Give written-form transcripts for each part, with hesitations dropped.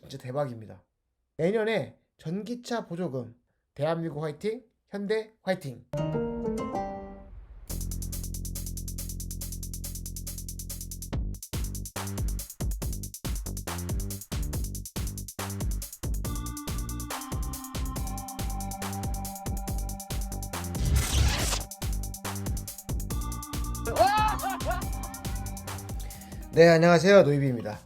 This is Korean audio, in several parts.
진짜 대박입니다. 내년에 전기차 보조금 대한민국 화이팅, 현대 화이팅. 네, 안녕하세요. 노이비입니다.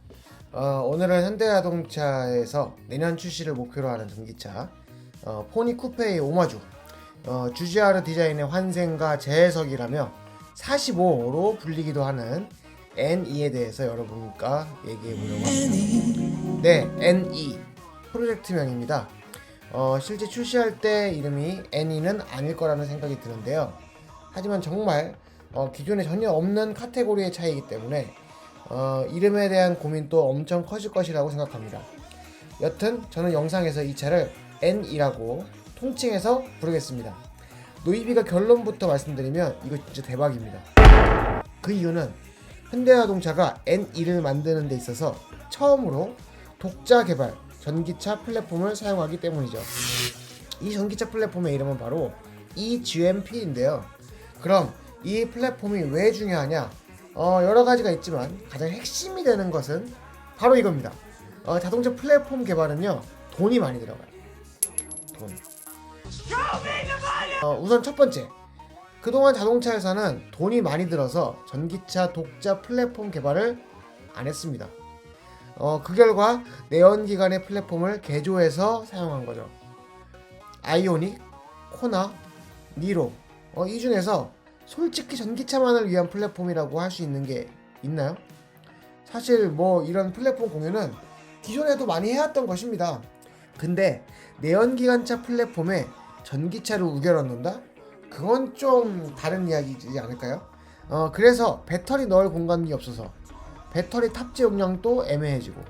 오늘은 현대자동차에서 내년 출시를 목표로 하는 전기차 포니 쿠페의 오마주 GR 디자인의 환생과 재해석이라며 45로 불리기도 하는 NE에 대해서 여러분과 얘기해 보려고 합니다. 네, NE 프로젝트명입니다. 실제 출시할 때 이름이 NE는 아닐 거라는 생각이 드는데요. 하지만 정말 기존에 전혀 없는 카테고리의 차이이기 때문에 이름에 대한 고민도 엄청 커질 것이라고 생각합니다. 여튼 저는 영상에서 이 차를 N이라고 통칭해서 부르겠습니다. 노이비가 결론부터 말씀드리면 이거 진짜 대박입니다. 그 이유는 현대자동차가 N2를 만드는 데 있어서 처음으로 독자 개발 전기차 플랫폼을 사용하기 때문이죠. 이 전기차 플랫폼의 이름은 바로 eGMP인데요. 그럼 이 플랫폼이 왜 중요하냐? 여러 가지가 있지만 가장 핵심이 되는 것은 바로 이겁니다. 자동차 플랫폼 개발은요, 돈이 많이 들어가요. 돈. 우선 첫 번째, 그동안 자동차에서는 돈이 많이 들어서 전기차 독자 플랫폼 개발을 안 했습니다. 그 결과 내연기관의 플랫폼을 개조해서 사용한 거죠. 아이오닉, 코나, 니로, 이 중에서 솔직히 전기차만을 위한 플랫폼이라고 할 수 있는 게 있나요? 사실 뭐 이런 플랫폼 공유는 기존에도 많이 해왔던 것입니다. 근데 내연기관차 플랫폼에 전기차를 우겨 넣는다? 그건 좀 다른 이야기지 않을까요? 그래서 배터리 넣을 공간이 없어서 배터리 탑재 용량도 애매해지고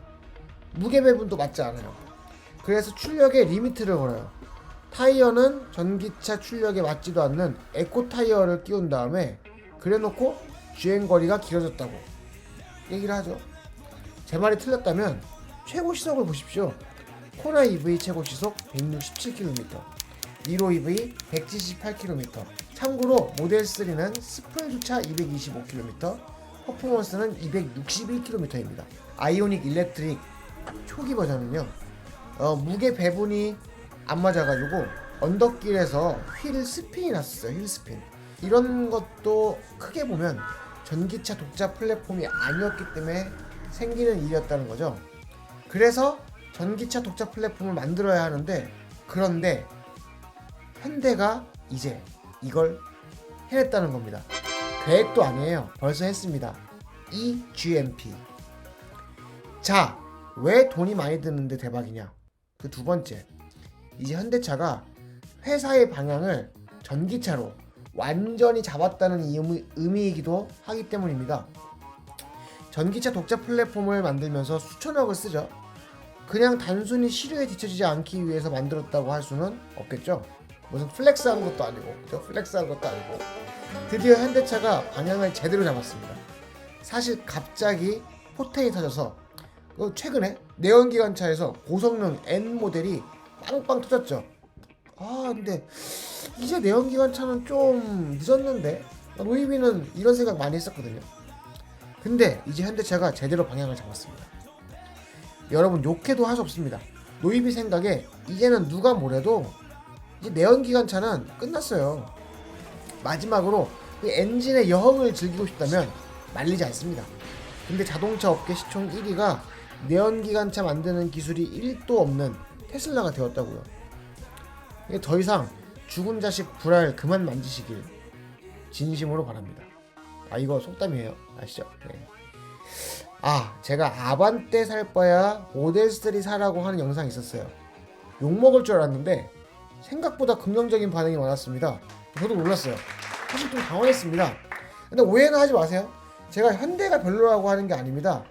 무게 배분도 맞지 않아요. 그래서 출력에 리미트를 걸어요. 타이어는 전기차 출력에 맞지도 않는 에코 타이어를 끼운 다음에 그래놓고 주행거리가 길어졌다고 얘기를 하죠. 제 말이 틀렸다면 최고 시속을 보십시오. 코나 EV 최고 시속 167km, 니로 EV 178km. 참고로 모델 3는 스플조차 225km, 퍼포먼스는 261km입니다. 아이오닉 일렉트릭 초기 버전은요, 무게 배분이 안 맞아가지고 언덕길에서 휠 스핀이 났었어요. 휠 스핀. 이런 것도 크게 보면 전기차 독자 플랫폼이 아니었기 때문에 생기는 일이었다는 거죠. 그래서 전기차 독자 플랫폼을 만들어야 하는데, 그런데 현대가 이제 이걸 해냈다는 겁니다. 계획도 아니에요. 벌써 했습니다. eGMP. 자, 왜 돈이 많이 드는데 대박이냐? 그 두 번째, 이제 현대차가 회사의 방향을 전기차로 완전히 잡았다는 의미이기도 하기 때문입니다. 전기차 독자 플랫폼을 만들면서 수천억을 쓰죠. 그냥 단순히 실효에 뒤처지지 않기 위해서 만들었다고 할 수는 없겠죠. 무슨 플렉스한 것도 아니고, 플렉스한 것도 아니고. 드디어 현대차가 방향을 제대로 잡았습니다. 사실 갑자기 포텐이 터져서 최근에 내연기관차에서 고성능 N 모델이 빵빵 터졌죠. 근데 이제 내연기관차는 좀 늦었는데, 노이비는 이런 생각 많이 했었거든요. 근데 이제 현대차가 제대로 방향을 잡았습니다. 여러분, 욕해도 할 수 없습니다. 노이비 생각에 이제는 누가 뭐래도 이제 내연기관차는 끝났어요. 마지막으로 이 엔진의 여흥을 즐기고 싶다면 말리지 않습니다. 근데 자동차 업계 시총 1위가 내연기관차 만드는 기술이 1도 없는 테슬라가 되었다고요. 더 이상 죽은 자식 불알 그만 만지시길 진심으로 바랍니다. 이거 속담이에요. 아시죠? 네. 제가 아반떼 살 바야 모델 3 사라고 하는 영상이 있었어요. 욕먹을 줄 알았는데 생각보다 긍정적인 반응이 많았습니다. 저도 놀랐어요. 사실 좀 당황했습니다. 근데 오해는 하지 마세요. 제가 현대가 별로라고 하는 게 아닙니다.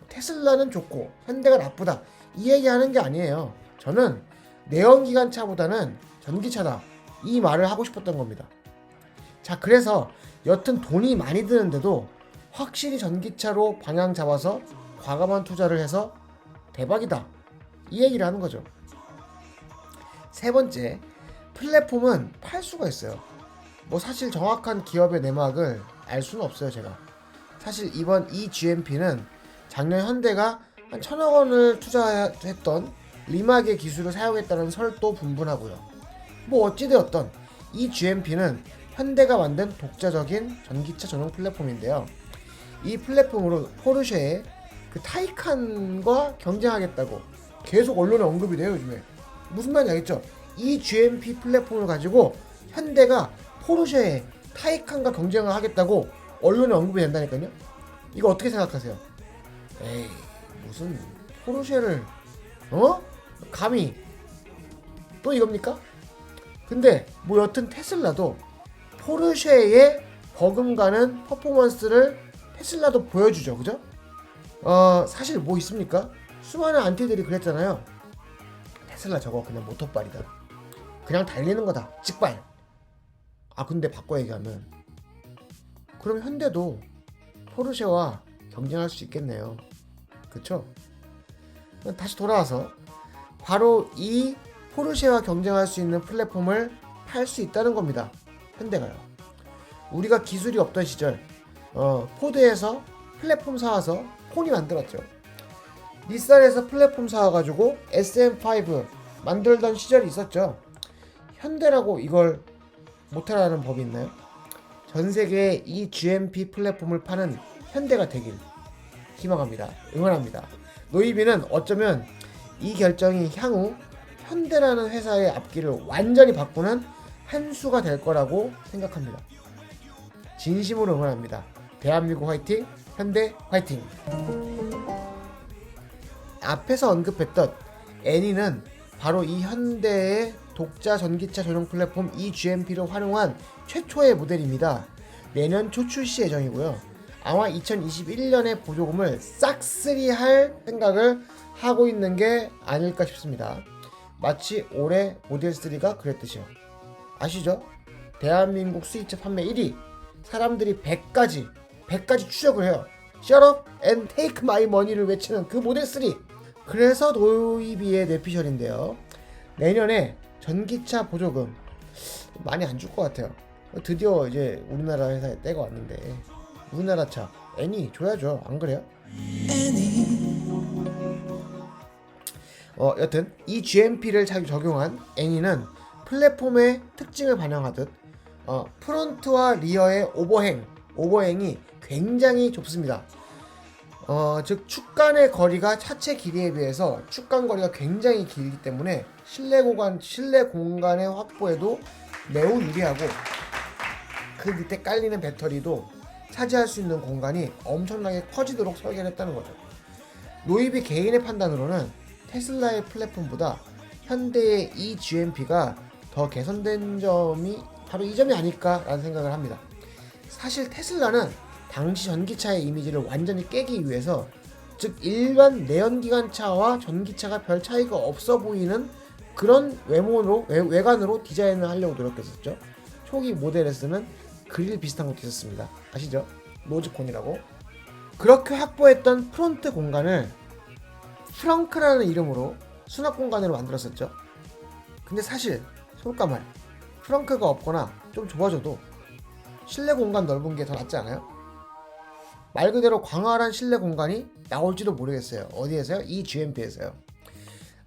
테슬라는 좋고 현대가 나쁘다 이 얘기하는 게 아니에요. 저는 내연기관차보다는 전기차다 이 말을 하고 싶었던 겁니다. 자, 그래서 여튼 돈이 많이 드는데도 확실히 전기차로 방향 잡아서 과감한 투자를 해서 대박이다 이 얘기를 하는 거죠. 세 번째, 플랫폼은 팔 수가 있어요. 뭐 사실 정확한 기업의 내막을 알 수는 없어요. 제가 사실 이번 이 GMP는 작년 현대가 한 1,000억 원을 투자했던 리막의 기술을 사용했다는 설도 분분하고요. 뭐 어찌되었던 이 GMP는 현대가 만든 독자적인 전기차 전용 플랫폼인데요. 이 플랫폼으로 포르쉐의 그 타이칸과 경쟁하겠다고 계속 언론에 언급이 돼요. 요즘에 무슨 말인지 알겠죠? 이 GMP 플랫폼을 가지고 현대가 포르쉐의 타이칸과 경쟁을 하겠다고 언론에 언급이 된다니까요. 이거 어떻게 생각하세요? 에이, 무슨 포르쉐를 감히 또 이겁니까? 근데 뭐 여튼 테슬라도 포르쉐의 버금가는 퍼포먼스를 테슬라도 보여주죠. 그죠? 사실 뭐 있습니까? 수많은 안티들이 그랬잖아요. 테슬라 저거 그냥 모터빨이다. 그냥 달리는 거다. 직발. 근데 바꿔 얘기하면 그럼 현대도 포르쉐와 경쟁할 수 있겠네요. 그쵸? 다시 돌아와서 바로 이 포르쉐와 경쟁할 수 있는 플랫폼을 팔 수 있다는 겁니다. 현대가요. 우리가 기술이 없던 시절 포드에서 플랫폼 사와서 폰이 만들었죠. 닛산에서 플랫폼 사와가지고 SM5 만들던 시절이 있었죠. 현대라고 이걸 못하라는 법이 있나요? 전 세계에 이 GMP 플랫폼을 파는 현대가 되길 희망합니다. 응원합니다. 노이비는 어쩌면 이 결정이 향후 현대라는 회사의 앞길을 완전히 바꾸는 한 수가 될 거라고 생각합니다. 진심으로 응원합니다. 대한민국 화이팅! 현대 화이팅! 앞에서 언급했던 애니는 바로 이 현대의 독자 전기차 전용 플랫폼 eGMP를 활용한 최초의 모델입니다. 내년 초 출시 예정이고요. 아마 2021년에 보조금을 싹쓸이 할 생각을 하고 있는 게 아닐까 싶습니다. 마치 올해 모델 3가 그랬듯이요. 아시죠? 대한민국 수입차 판매 1위, 사람들이 100가지 추적을 해요. Shut up and take my money를 외치는 그 모델 3. 그래서 노이비의 뇌피셜인데요. 내년에 전기차 보조금 많이 안 줄 것 같아요. 드디어 이제 우리나라 회사에 때가 왔는데 우리나라 차 애니 줘야죠. 안 그래요? 여튼 이 GMP를 적용한 애니는 플랫폼의 특징을 반영하듯 프론트와 리어의 오버행이 굉장히 좁습니다. 즉 축간의 거리가 차체 길이에 비해서 축간 거리가 굉장히 길기 때문에 실내 공간의 확보에도 매우 유리하고 그 밑에 깔리는 배터리도 차지할 수 있는 공간이 엄청나게 커지도록 설계를 했다는 거죠. 노이비 개인의 판단으로는 테슬라의 플랫폼보다 현대의 이 GMP가 더 개선된 점이 바로 이 점이 아닐까라는 생각을 합니다. 사실 테슬라는 당시 전기차의 이미지를 완전히 깨기 위해서 즉 일반 내연기관차와 전기차가 별 차이가 없어 보이는 그런 외관으로 디자인을 하려고 노력했었죠. 초기 모델에서는 그릴 비슷한 것도 있었습니다. 아시죠? 노즈콘이라고. 그렇게 확보했던 프론트 공간을 트렁크라는 이름으로 수납 공간으로 만들었었죠. 근데 사실 솔까말 트렁크가 없거나 좀 좁아져도 실내 공간 넓은 게 더 낫지 않아요? 말 그대로 광활한 실내 공간이 나올지도 모르겠어요. 어디에서요? 이 GMP에서요.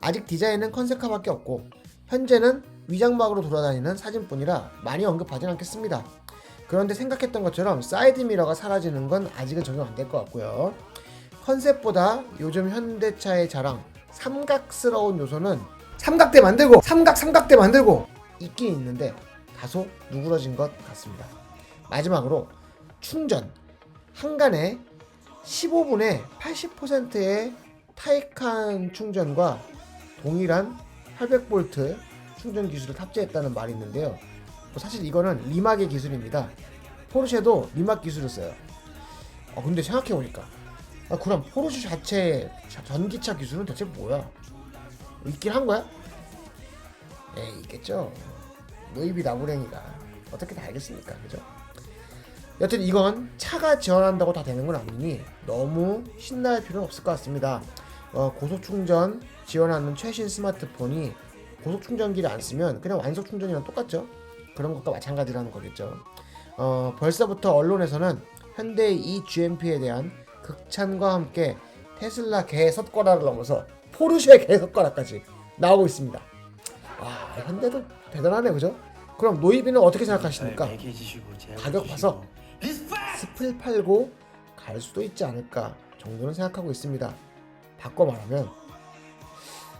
아직 디자인은 컨셉카밖에 없고 현재는 위장막으로 돌아다니는 사진뿐이라 많이 언급하진 않겠습니다. 그런데 생각했던 것처럼 사이드미러가 사라지는 건 아직은 적용 안 될 것 같고요. 컨셉보다 요즘 현대차의 자랑 삼각스러운 요소는 삼각대 만들고 있긴 있는데 다소 누그러진 것 같습니다. 마지막으로 충전. 한간에 15분에 80%의 타이칸 충전과 동일한 800V 충전 기술을 탑재했다는 말이 있는데요. 사실 이거는 리막의 기술입니다. 포르쉐도 리막 기술을 써요. 근데 생각해보니까 그럼 포르쉐 자체의 전기차 기술은 대체 뭐야? 있긴 한 거야? 에이, 있겠죠. 노이비 나부랭이가 어떻게 다 알겠습니까? 그죠? 여튼 이건 차가 지원한다고 다 되는 건 아니니 너무 신나할 필요는 없을 것 같습니다. 고속 충전 지원하는 최신 스마트폰이 고속 충전기를 안 쓰면 그냥 완속 충전이랑 똑같죠. 그런 것과 마찬가지라는 거겠죠. 벌써부터 언론에서는 현대의 이 GMP에 대한 극찬과 함께 테슬라 개석가락을 넘어서 포르쉐 개석가락까지 나오고 있습니다. 와, 현대도 대단하네, 그죠? 그럼 노이비는 어떻게 생각하십니까? 가격 봐서 스플 팔고 갈 수도 있지 않을까 정도는 생각하고 있습니다. 바꿔 말하면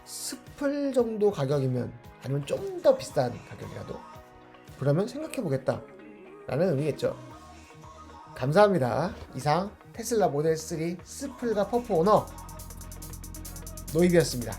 스플 정도 가격이면, 아니면 좀 더 비싼 가격이라도 그러면 생각해보겠다 라는 의미겠죠. 감사합니다. 이상 테슬라 모델 3 스플과 퍼프 오너 노이비였습니다.